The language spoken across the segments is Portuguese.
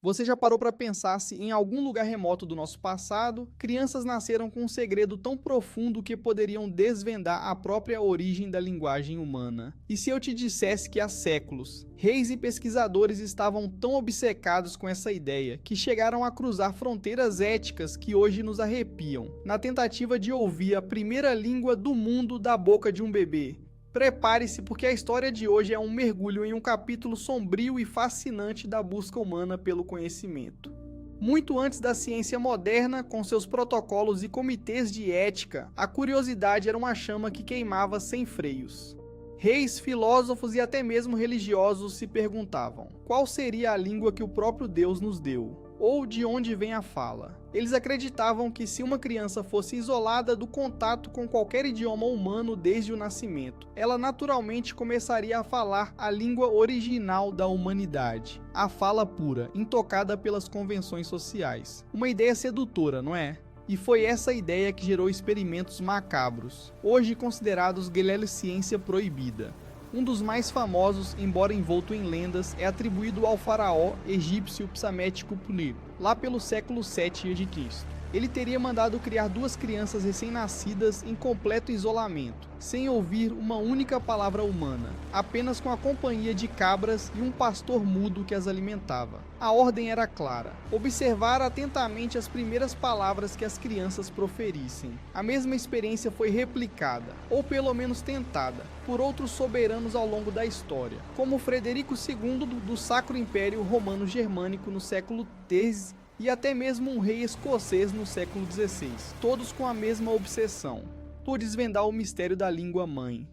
Você já parou para pensar se em algum lugar remoto do nosso passado, crianças nasceram com um segredo tão profundo que poderiam desvendar a própria origem da linguagem humana? E se eu te dissesse que há séculos, reis e pesquisadores estavam tão obcecados com essa ideia que chegaram a cruzar fronteiras éticas que hoje nos arrepiam, na tentativa de ouvir a primeira língua do mundo da boca de um bebê? Prepare-se, porque a história de hoje é um mergulho em um capítulo sombrio e fascinante da busca humana pelo conhecimento. Muito antes da ciência moderna, com seus protocolos e comitês de ética, a curiosidade era uma chama que queimava sem freios. Reis, filósofos e até mesmo religiosos se perguntavam: qual seria a língua que o próprio Deus nos deu? Ou de onde vem a fala? Eles acreditavam que se uma criança fosse isolada do contato com qualquer idioma humano desde o nascimento, ela naturalmente começaria a falar a língua original da humanidade, a fala pura, intocada pelas convenções sociais. Uma ideia sedutora, não é? E foi essa ideia que gerou experimentos macabros, hoje considerados ciência proibida. Um dos mais famosos, embora envolto em lendas, é atribuído ao faraó egípcio Psamético I, lá pelo século 7 a.C. Ele teria mandado criar duas crianças recém-nascidas em completo isolamento, sem ouvir uma única palavra humana, apenas com a companhia de cabras e um pastor mudo que as alimentava. A ordem era clara: observar atentamente as primeiras palavras que as crianças proferissem. A mesma experiência foi replicada, ou pelo menos tentada, por outros soberanos ao longo da história, como Frederico II do Sacro Império Romano-Germânico no século XIII, e até mesmo um rei escocês no século XVI, todos com a mesma obsessão, por desvendar o mistério da língua-mãe.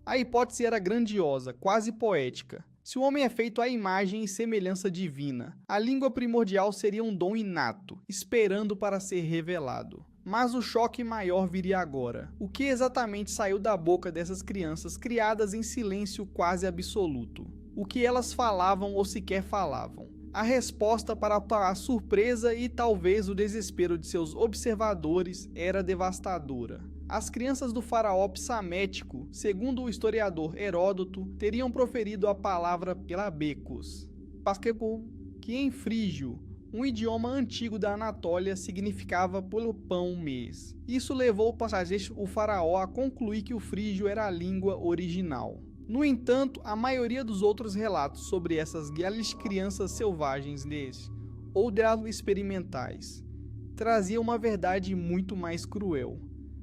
A hipótese era grandiosa, quase poética. Se o homem é feito à imagem e semelhança divina, a língua primordial seria um dom inato, esperando para ser revelado. Mas o choque maior viria agora. O que exatamente saiu da boca dessas crianças criadas em silêncio quase absoluto? O que elas falavam ou sequer falavam? A resposta, para a surpresa e talvez o desespero de seus observadores, era devastadora. As crianças do faraó Psamético, segundo o historiador Heródoto, teriam proferido a palavra pelabecos, que em frígio, um idioma antigo da Anatólia, significava pelo pão mês. Isso levou o faraó a concluir que o frígio era a língua original. No entanto, a maioria dos outros relatos sobre essas crianças selvagens ou experimentais trazia uma verdade muito mais cruel.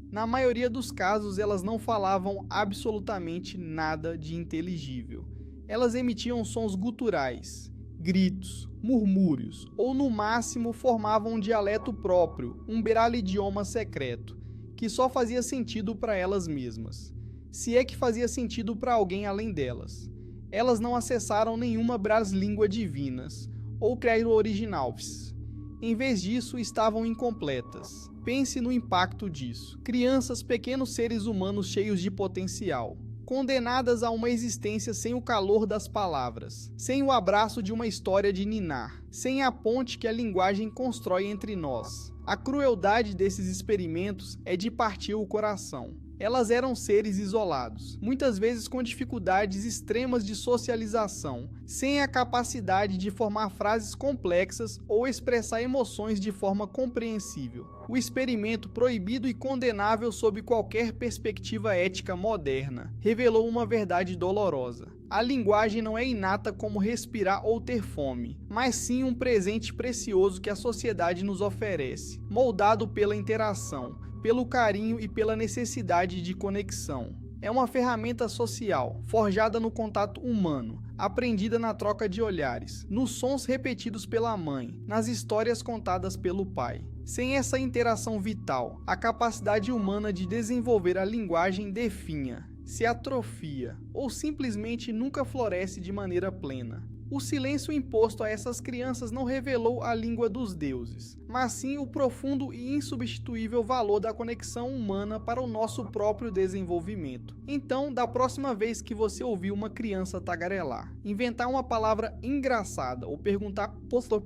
Na maioria dos casos, elas não falavam absolutamente nada de inteligível. Elas emitiam sons guturais, gritos, murmúrios, ou no máximo formavam um dialeto próprio, um beralidioma secreto, que só fazia sentido para elas mesmas, se é que fazia sentido para alguém além delas. Elas não acessaram nenhuma braslíngua divinas, ou criaram originais. Em vez disso, estavam incompletas. Pense no impacto disso. Crianças, pequenos seres humanos cheios de potencial, condenadas a uma existência sem o calor das palavras, sem o abraço de uma história de ninar, sem a ponte que a linguagem constrói entre nós. A crueldade desses experimentos é de partir o coração. Elas eram seres isolados, muitas vezes com dificuldades extremas de socialização, sem a capacidade de formar frases complexas ou expressar emoções de forma compreensível. O experimento, proibido e condenável sob qualquer perspectiva ética moderna, revelou uma verdade dolorosa. A linguagem não é inata como respirar ou ter fome, mas sim um presente precioso que a sociedade nos oferece, moldado pela interação, pelo carinho e pela necessidade de conexão. É uma ferramenta social, forjada no contato humano, aprendida na troca de olhares, nos sons repetidos pela mãe, nas histórias contadas pelo pai. Sem essa interação vital, a capacidade humana de desenvolver a linguagem definha, se atrofia ou simplesmente nunca floresce de maneira plena. O silêncio imposto a essas crianças não revelou a língua dos deuses, mas sim o profundo e insubstituível valor da conexão humana para o nosso próprio desenvolvimento. Então, da próxima vez que você ouvir uma criança tagarelar, inventar uma palavra engraçada ou perguntar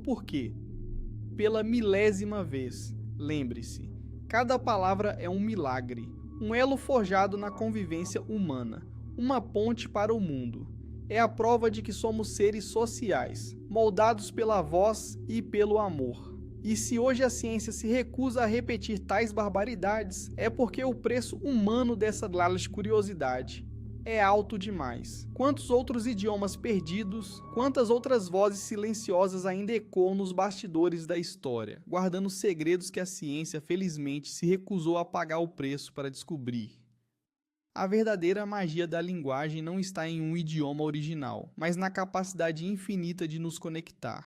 por quê, pela milésima vez, lembre-se, cada palavra é um milagre, um elo forjado na convivência humana, uma ponte para o mundo. É a prova de que somos seres sociais, moldados pela voz e pelo amor. E se hoje a ciência se recusa a repetir tais barbaridades, é porque o preço humano dessa de curiosidade é alto demais. Quantos outros idiomas perdidos, quantas outras vozes silenciosas ainda ecoam nos bastidores da história, guardando segredos que a ciência, felizmente, se recusou a pagar o preço para descobrir. A verdadeira magia da linguagem não está em um idioma original, mas na capacidade infinita de nos conectar.